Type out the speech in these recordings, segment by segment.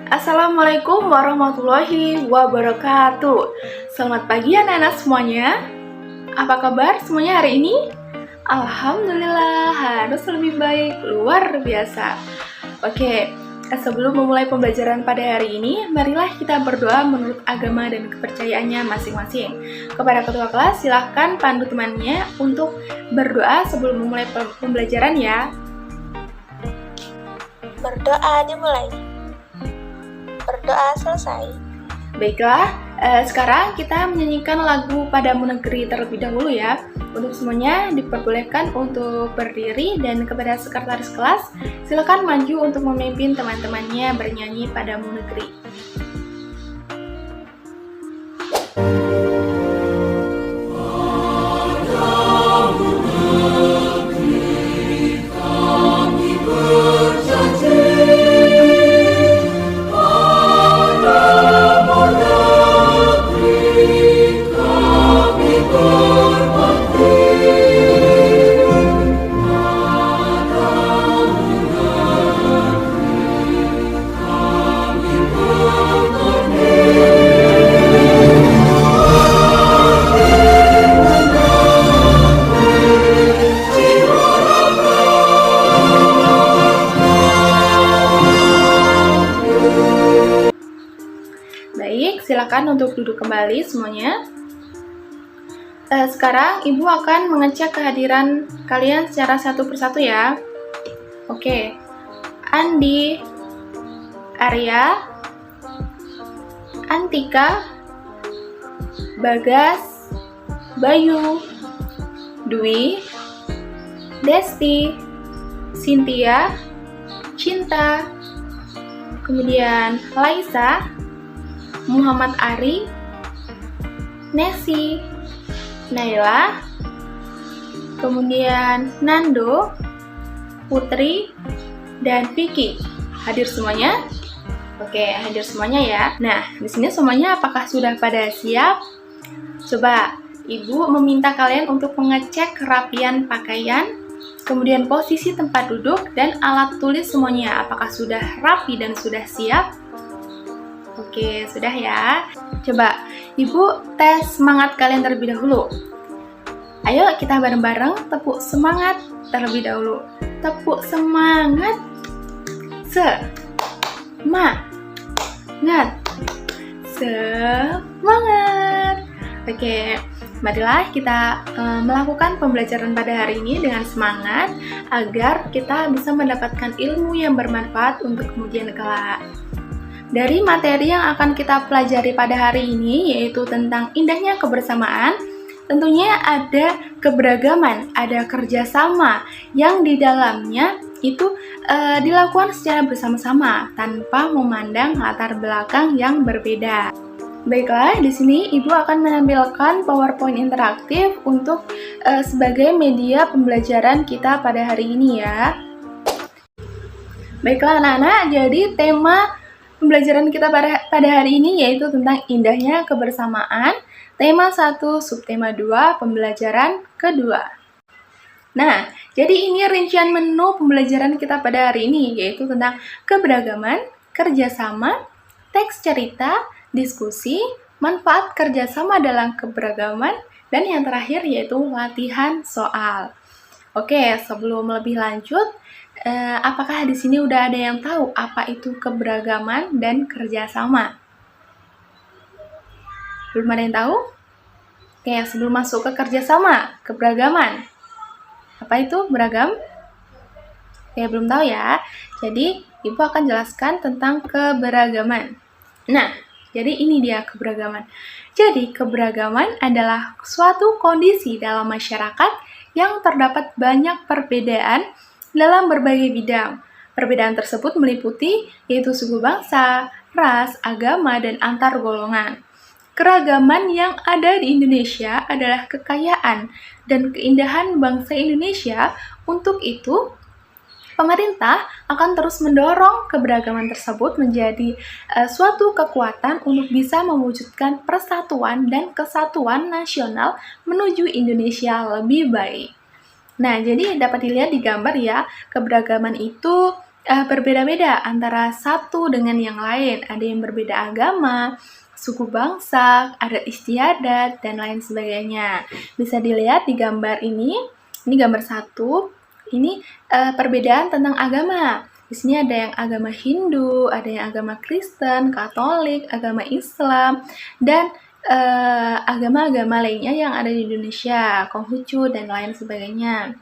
Assalamualaikum warahmatullahi wabarakatuh. Selamat pagi anak-anak semuanya. Apa kabar semuanya hari ini? Alhamdulillah harus lebih baik, luar biasa. Oke, sebelum memulai pembelajaran pada hari ini, marilah kita berdoa menurut agama dan kepercayaannya masing-masing. Kepada ketua kelas, silahkan pandu temannya untuk berdoa sebelum memulai pembelajaran ya. Berdoa dimulai. Berdoa selesai. Baiklah, sekarang kita menyanyikan lagu Padamu Negeri terlebih dahulu ya. Untuk semuanya diperbolehkan untuk berdiri dan kepada sekretaris kelas, silakan maju untuk memimpin teman-temannya bernyanyi Padamu Negeri. Baik, silakan untuk duduk kembali semuanya. Sekarang Ibu akan mengecek kehadiran kalian secara satu persatu ya. Oke, Andi, Arya, Antika, Bagas, Bayu, Dwi, Desti, Cynthia, Cinta, kemudian Laisa, Muhammad Ari, Nesi, Naila, kemudian Nando, Putri, dan Vicky. Hadir semuanya? Oke, hadir semuanya ya. Nah, di sini semuanya apakah sudah pada siap? Coba Ibu meminta kalian untuk mengecek kerapian pakaian, kemudian posisi tempat duduk dan alat tulis semuanya. Apakah sudah rapi dan sudah siap? Oke, sudah ya. Coba Ibu tes semangat kalian terlebih dahulu. Ayo kita bareng-bareng tepuk semangat terlebih dahulu. Tepuk semangat. Semangat. Semangat. Oke, marilah kita melakukan pembelajaran pada hari ini dengan semangat agar kita bisa mendapatkan ilmu yang bermanfaat untuk kemudian kelak. Dari materi yang akan kita pelajari pada hari ini, yaitu tentang indahnya kebersamaan, tentunya ada keberagaman, ada kerjasama yang di dalamnya itu dilakukan secara bersama-sama tanpa memandang latar belakang yang berbeda. Baiklah, di sini Ibu akan menampilkan PowerPoint interaktif untuk sebagai media pembelajaran kita pada hari ini ya. Baiklah anak-anak, jadi tema pembelajaran kita pada hari ini yaitu tentang indahnya kebersamaan, tema 1, subtema 2, pembelajaran kedua. Nah, jadi ini rincian menu pembelajaran kita pada hari ini, yaitu tentang keberagaman, kerjasama, teks cerita, diskusi, manfaat kerjasama dalam keberagaman, dan yang terakhir yaitu latihan soal. Oke, sebelum lebih lanjut, apakah di sini udah ada yang tahu apa itu keberagaman dan kerjasama? Belum ada yang tahu? Oke, sebelum masuk ke kerjasama, keberagaman. Apa itu beragam? Oke, belum tahu ya. Jadi, Ibu akan jelaskan tentang keberagaman. Nah, jadi ini dia keberagaman. Jadi, keberagaman adalah suatu kondisi dalam masyarakat yang terdapat banyak perbedaan dalam berbagai bidang. Perbedaan tersebut meliputi yaitu suku bangsa, ras, agama, dan antar golongan. Keragaman yang ada di Indonesia adalah kekayaan dan keindahan bangsa Indonesia. Untuk itu, pemerintah akan terus mendorong keberagaman tersebut menjadi suatu kekuatan untuk bisa mewujudkan persatuan dan kesatuan nasional menuju Indonesia lebih baik. Nah, jadi dapat dilihat di gambar ya, keberagaman itu berbeda-beda antara satu dengan yang lain. Ada yang berbeda agama, suku bangsa, adat istiadat, dan lain sebagainya. Bisa dilihat di gambar ini gambar 1, ini perbedaan tentang agama. Di sini ada yang agama Hindu, ada yang agama Kristen, Katolik, agama Islam, dan agama-agama lainnya yang ada di Indonesia, Konghucu, dan lain sebagainya.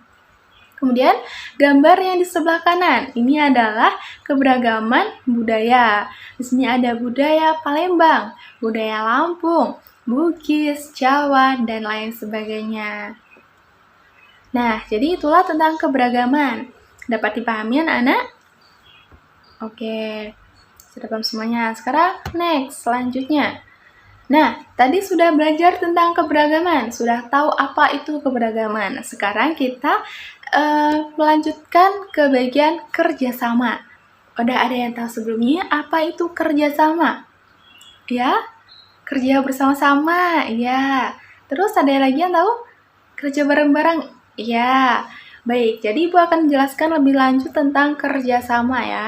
Kemudian gambar yang di sebelah kanan, ini adalah keberagaman budaya. Di sini ada budaya Palembang, budaya Lampung, Bugis, Jawa, dan lain sebagainya. Nah, jadi itulah tentang keberagaman. Dapat dipahami anak-anak? Oke, sudah paham semuanya. Sekarang next, selanjutnya. Nah, tadi sudah belajar tentang keberagaman, sudah tahu apa itu keberagaman. Sekarang kita melanjutkan ke bagian kerjasama. Udah ada yang tahu sebelumnya apa itu kerjasama? Ya, kerja bersama-sama. Ya, terus ada lagi yang tahu? Kerja bareng-bareng. Ya, baik. Jadi Ibu akan menjelaskan lebih lanjut tentang kerjasama ya.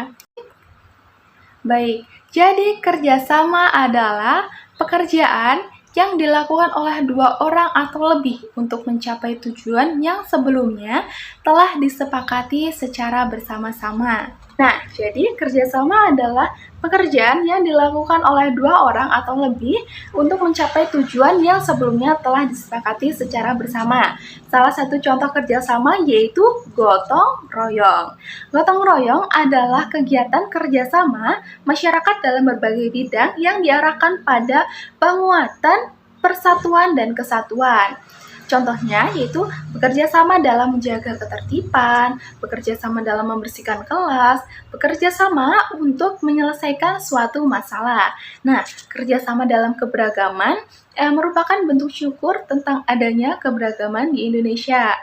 Baik, jadi kerjasama adalah pekerjaan yang dilakukan oleh 2 orang atau lebih untuk mencapai tujuan yang sebelumnya telah disepakati secara bersama-sama. Nah, jadi kerjasama adalah pekerjaan yang dilakukan oleh 2 orang atau lebih untuk mencapai tujuan yang sebelumnya telah disepakati secara bersama. Salah satu contoh kerjasama yaitu gotong royong. Gotong royong adalah kegiatan kerjasama masyarakat dalam berbagai bidang yang diarahkan pada penguatan persatuan dan kesatuan. Contohnya yaitu bekerja sama dalam menjaga ketertiban, bekerja sama dalam membersihkan kelas, bekerja sama untuk menyelesaikan suatu masalah. Nah, kerjasama dalam keberagaman merupakan bentuk syukur tentang adanya keberagaman di Indonesia.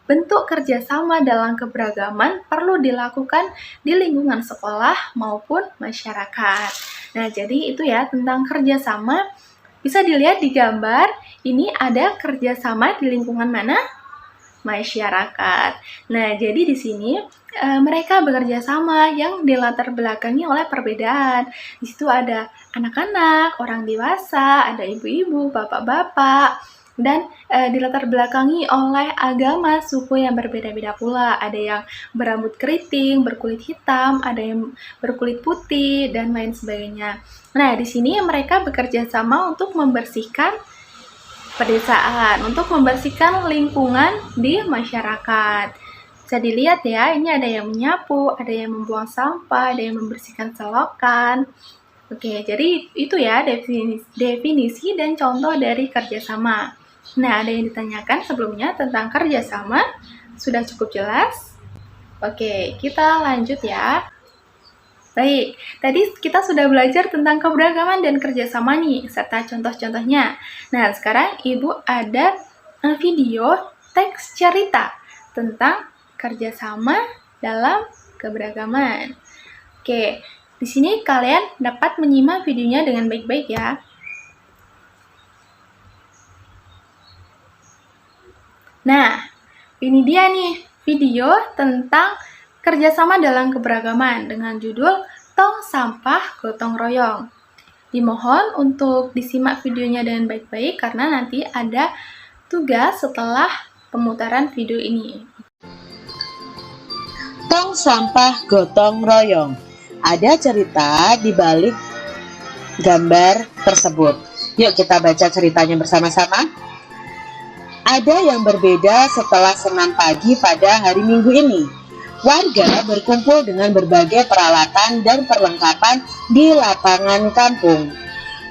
Bentuk kerjasama dalam keberagaman perlu dilakukan di lingkungan sekolah maupun masyarakat. Nah, jadi itu ya tentang kerjasama. Bisa dilihat di gambar, ini ada kerjasama di lingkungan mana? Masyarakat. Nah, jadi di sini mereka bekerja sama yang dilatar belakangi oleh perbedaan. Di situ ada anak-anak, orang dewasa, ada ibu-ibu, bapak-bapak, dan dilatar belakangi oleh agama suku yang berbeda-beda pula. Ada yang berambut keriting, berkulit hitam, ada yang berkulit putih, dan lain sebagainya. Nah, di sini mereka bekerja sama untuk membersihkan pedesaan, untuk membersihkan lingkungan di masyarakat. Bisa dilihat ya, ini ada yang menyapu, ada yang membuang sampah, ada yang membersihkan selokan. Oke, jadi itu ya definisi dan contoh dari kerjasama. Nah, ada yang ditanyakan sebelumnya tentang kerjasama, sudah cukup jelas? Oke, kita lanjut ya. Baik, tadi kita sudah belajar tentang keberagaman dan kerjasama nih, serta contoh-contohnya. Nah, sekarang Ibu ada video teks cerita tentang kerjasama dalam keberagaman. Oke, di sini kalian dapat menyimak videonya dengan baik-baik ya. Nah, ini dia nih video tentang kerjasama dalam keberagaman dengan judul Tong Sampah Gotong Royong. Dimohon untuk disimak videonya dengan baik-baik karena nanti ada tugas setelah pemutaran video ini. Tong sampah gotong royong. Ada cerita di balik gambar tersebut. Yuk kita baca ceritanya bersama-sama. Ada yang berbeda setelah senam pagi pada hari Minggu ini. Warga berkumpul dengan berbagai peralatan dan perlengkapan di lapangan kampung.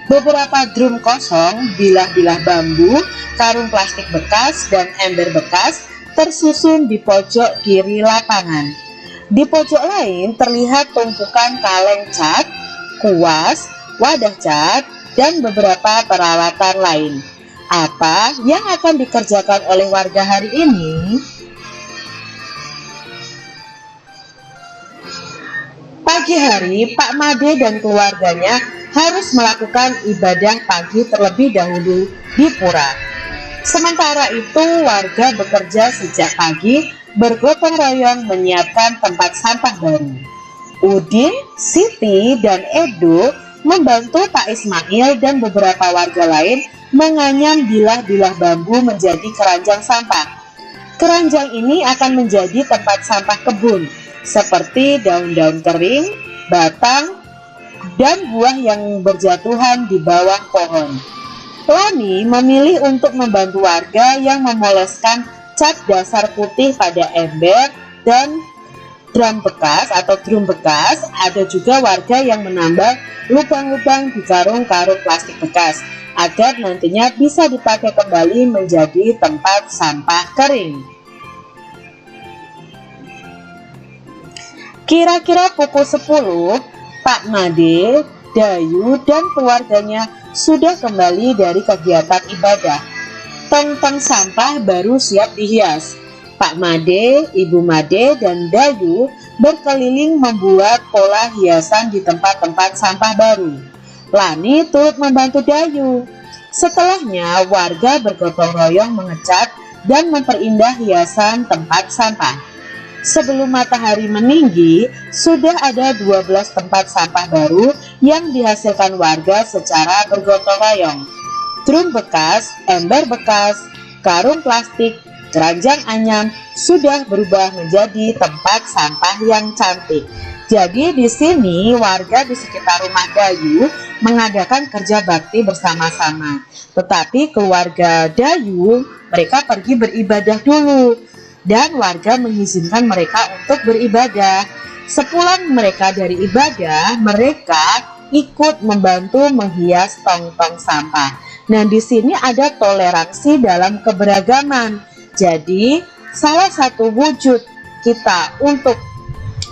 Beberapa drum kosong, bilah-bilah bambu, karung plastik bekas, dan ember bekas tersusun di pojok kiri lapangan. Di pojok lain terlihat tumpukan kaleng cat, kuas, wadah cat, dan beberapa peralatan lain. Apa yang akan dikerjakan oleh warga hari ini? Pagi hari, Pak Made dan keluarganya harus melakukan ibadah pagi terlebih dahulu di pura. Sementara itu, warga bekerja sejak pagi bergotong royong menyiapkan tempat sampah baru. Udin, Siti, dan Edo membantu Pak Ismail dan beberapa warga lain menganyam bilah-bilah bambu menjadi keranjang sampah. Keranjang ini akan menjadi tempat sampah kebun, seperti daun-daun kering, batang, dan buah yang berjatuhan di bawah pohon. Lani memilih untuk membantu warga yang memoleskan cat dasar putih pada ember dan drum bekas atau drum bekas. Ada juga warga yang menambal lubang-lubang di karung-karung plastik bekas agar nantinya bisa dipakai kembali menjadi tempat sampah kering. Kira-kira pukul 10, Pak Made, Dayu, dan keluarganya sudah kembali dari kegiatan ibadah. Tong-tong sampah baru siap dihias. Pak Made, Ibu Made, dan Dayu berkeliling membuat pola hiasan di tempat-tempat sampah baru. Lani turut membantu Dayu. Setelahnya, warga bergotong royong mengecat dan memperindah hiasan tempat sampah. Sebelum matahari meninggi, sudah ada 12 tempat sampah baru yang dihasilkan warga secara bergotong royong. Drum bekas, ember bekas, karung plastik, keranjang anyam sudah berubah menjadi tempat sampah yang cantik. Jadi di sini warga di sekitar rumah Dayu mengadakan kerja bakti bersama-sama. Tetapi keluarga Dayu mereka pergi beribadah dulu dan warga mengizinkan mereka untuk beribadah. Sepulang mereka dari ibadah, mereka ikut membantu menghias tong-tong sampah. Nah, di sini ada toleransi dalam keberagaman. Jadi, salah satu wujud kita untuk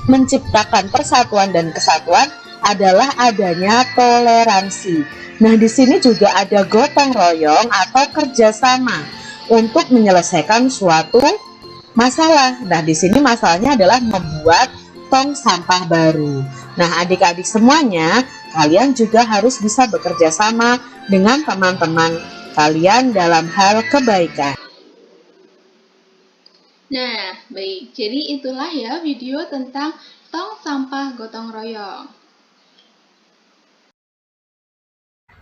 menciptakan persatuan dan kesatuan adalah adanya toleransi. Nah, di sini juga ada gotong royong atau kerjasama untuk menyelesaikan suatu masalah. Nah, di sini masalahnya adalah membuat tong sampah baru. Nah, adik-adik semuanya, kalian juga harus bisa bekerja sama dengan teman-teman kalian dalam hal kebaikan. Nah, baik. Jadi itulah ya video tentang tong sampah gotong royong.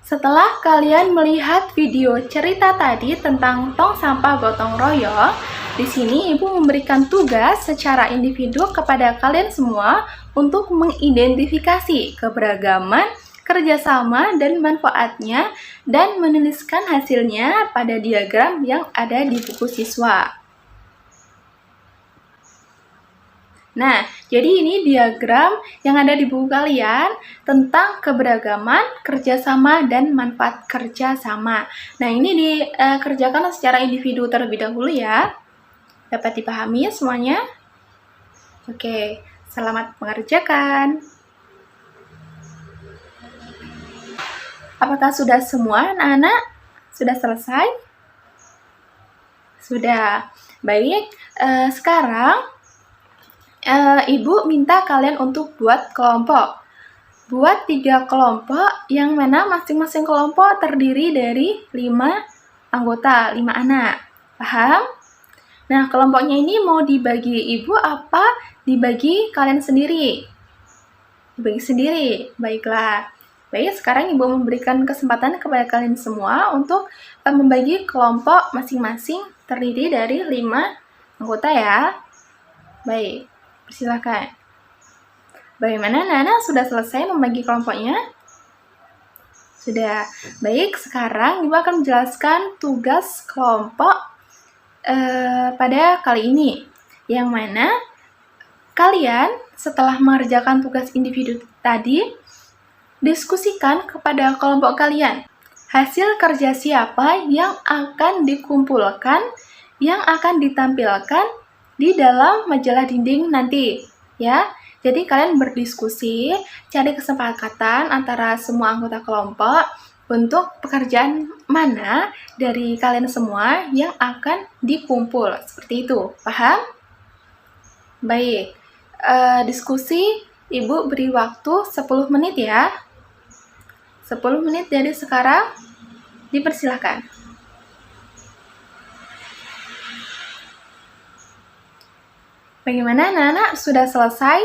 Setelah kalian melihat video cerita tadi tentang tong sampah gotong royong, di sini Ibu memberikan tugas secara individu kepada kalian semua untuk mengidentifikasi keberagaman, kerjasama, dan manfaatnya, dan menuliskan hasilnya pada diagram yang ada di buku siswa. Nah, jadi ini diagram yang ada di buku kalian tentang keberagaman, kerjasama, dan manfaat kerjasama. Nah, ini dikerjakan secara individu terlebih dahulu ya. Dapat dipahami semuanya? Oke, selamat mengerjakan. Apakah sudah semua anak-anak? Sudah selesai? Sudah. Baik, sekarang Ibu minta kalian untuk buat kelompok. Buat 3 kelompok yang mana masing-masing kelompok terdiri dari 5 anggota, 5 anak. Paham? Nah, kelompoknya ini mau dibagi Ibu apa dibagi kalian sendiri? Dibagi sendiri. Baiklah. Baik, sekarang Ibu memberikan kesempatan kepada kalian semua untuk membagi kelompok masing-masing terdiri dari 5 anggota ya. Baik. Silakan. Bagaimana Nana sudah selesai membagi kelompoknya? Sudah. Baik, sekarang Ibu akan menjelaskan tugas kelompok pada kali ini. Yang mana kalian setelah mengerjakan tugas individu tadi, diskusikan kepada kelompok kalian. Hasil kerja siapa yang akan dikumpulkan, yang akan ditampilkan di dalam majalah dinding nanti ya. Jadi kalian berdiskusi, cari kesepakatan antara semua anggota kelompok untuk pekerjaan mana dari kalian semua yang akan dikumpul. Seperti itu, paham? Baik, diskusi Ibu beri waktu 10 menit ya. 10 menit dari sekarang, dipersilakan. Bagaimana anak-anak, sudah selesai?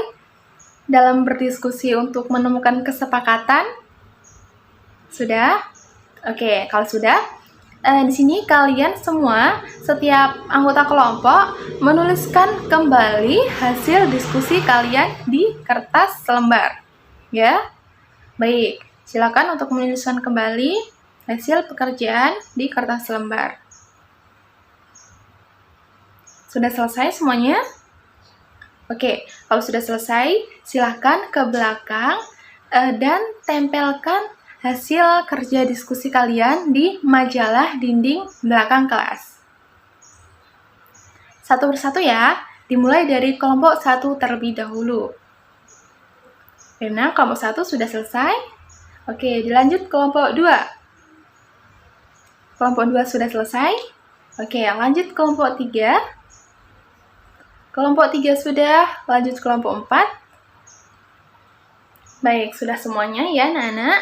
dalam berdiskusi untuk menemukan kesepakatan? Sudah? Oke, kalau sudah, di sini kalian semua, setiap anggota kelompok menuliskan kembali hasil diskusi kalian di kertas selembar. Ya? Baik, silakan untuk menuliskan kembali hasil pekerjaan di kertas selembar. Sudah selesai semuanya? Oke, kalau sudah selesai, silakan ke belakang dan tempelkan hasil kerja diskusi kalian di majalah dinding belakang kelas. Satu persatu ya, dimulai dari kelompok 1 terlebih dahulu. Karena kelompok 1 sudah selesai. Oke, dilanjut kelompok 2. Kelompok 2 sudah selesai. Oke, lanjut kelompok 3. Kelompok 3 sudah, lanjut kelompok 4. Baik, sudah semuanya ya anak-anak.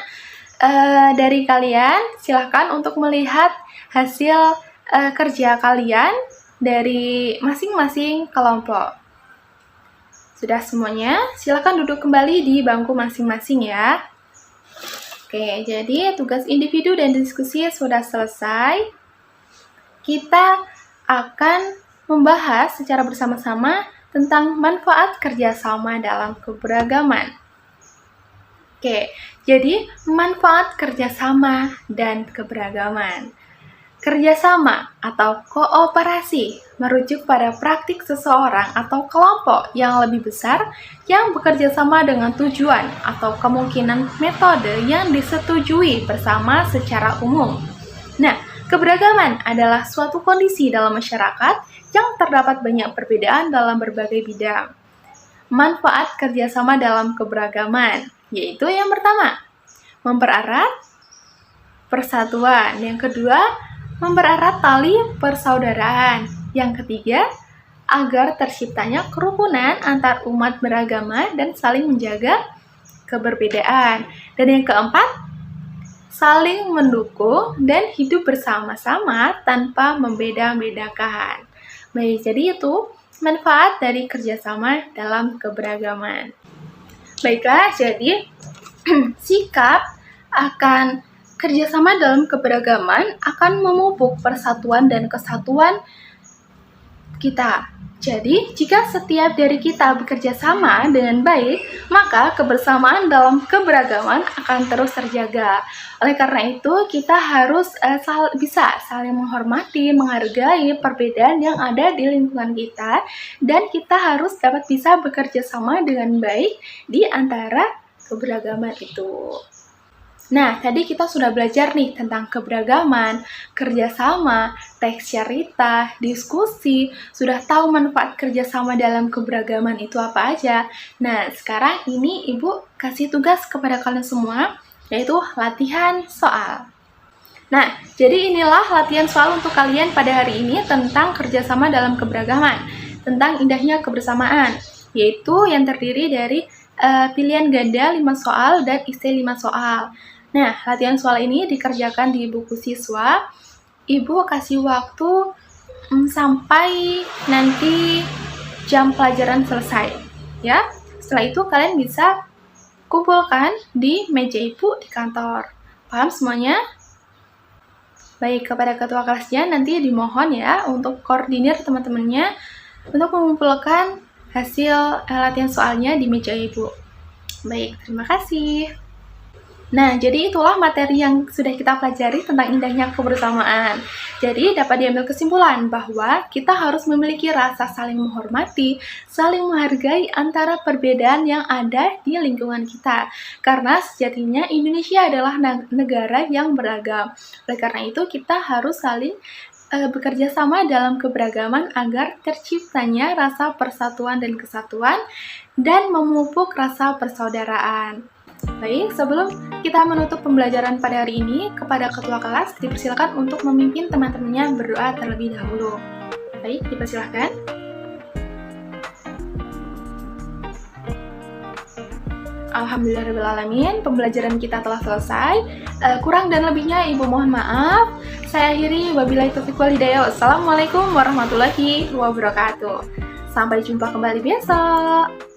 Dari kalian, silahkan untuk melihat hasil kerja kalian dari masing-masing kelompok. Sudah semuanya, silahkan duduk kembali di bangku masing-masing ya. Oke, jadi tugas individu dan diskusi sudah selesai. Kita akan membahas secara bersama-sama tentang manfaat kerjasama dalam keberagaman. Oke, jadi manfaat kerjasama dan keberagaman. Kerjasama atau kooperasi merujuk pada praktik seseorang atau kelompok yang lebih besar yang bekerja sama dengan tujuan atau kemungkinan metode yang disetujui bersama secara umum. Nah, keberagaman adalah suatu kondisi dalam masyarakat yang terdapat banyak perbedaan dalam berbagai bidang. Manfaat kerjasama dalam keberagaman, yaitu yang pertama, mempererat persatuan. Yang kedua, mempererat tali persaudaraan. Yang ketiga, agar terciptanya kerukunan antar umat beragama dan saling menjaga keberbedaan. Dan yang keempat, saling mendukung dan hidup bersama-sama tanpa membeda-bedakan. Baik, jadi itu manfaat dari kerjasama dalam keberagaman. Baiklah, jadi sikap akan kerjasama dalam keberagaman akan memupuk persatuan dan kesatuan kita. Jadi, jika setiap dari kita bekerja sama dengan baik, maka kebersamaan dalam keberagaman akan terus terjaga. Oleh karena itu, kita harus bisa saling menghormati, menghargai perbedaan yang ada di lingkungan kita, dan kita harus dapat bisa bekerja sama dengan baik di antara keberagaman itu. Nah, tadi kita sudah belajar nih tentang keberagaman, kerjasama, teks cerita, diskusi, sudah tahu manfaat kerjasama dalam keberagaman itu apa aja. Nah, sekarang ini Ibu kasih tugas kepada kalian semua, yaitu latihan soal. Nah, jadi inilah latihan soal untuk kalian pada hari ini tentang kerjasama dalam keberagaman, tentang indahnya kebersamaan, yaitu yang terdiri dari pilihan ganda 5 soal dan isi 5 soal. Nah, latihan soal ini dikerjakan di buku siswa. Ibu kasih waktu sampai nanti jam pelajaran selesai. Ya, setelah itu kalian bisa kumpulkan di meja Ibu di kantor. Paham semuanya? Baik, kepada ketua kelasnya nanti dimohon ya untuk koordinir teman-temannya untuk mengumpulkan hasil latihan soalnya di meja Ibu. Baik, terima kasih. Nah, jadi itulah materi yang sudah kita pelajari tentang indahnya kebersamaan. Jadi, dapat diambil kesimpulan bahwa kita harus memiliki rasa saling menghormati, saling menghargai antara perbedaan yang ada di lingkungan kita. Karena sejatinya Indonesia adalah negara yang beragam. Oleh karena itu, kita harus saling bekerja sama dalam keberagaman agar terciptanya rasa persatuan dan kesatuan dan memupuk rasa persaudaraan. Baik, sebelum kita menutup pembelajaran pada hari ini, kepada ketua kelas dipersilakan untuk memimpin teman-temannya berdoa terlebih dahulu. Baik, dipersilakan. Alhamdulillahirrahmanirrahim, pembelajaran kita telah selesai. Kurang dan lebihnya Ibu mohon maaf. Saya akhiri, wabillahi taufiq wal hidayah. Wassalamualaikum warahmatullahi wabarakatuh. Sampai jumpa kembali besok.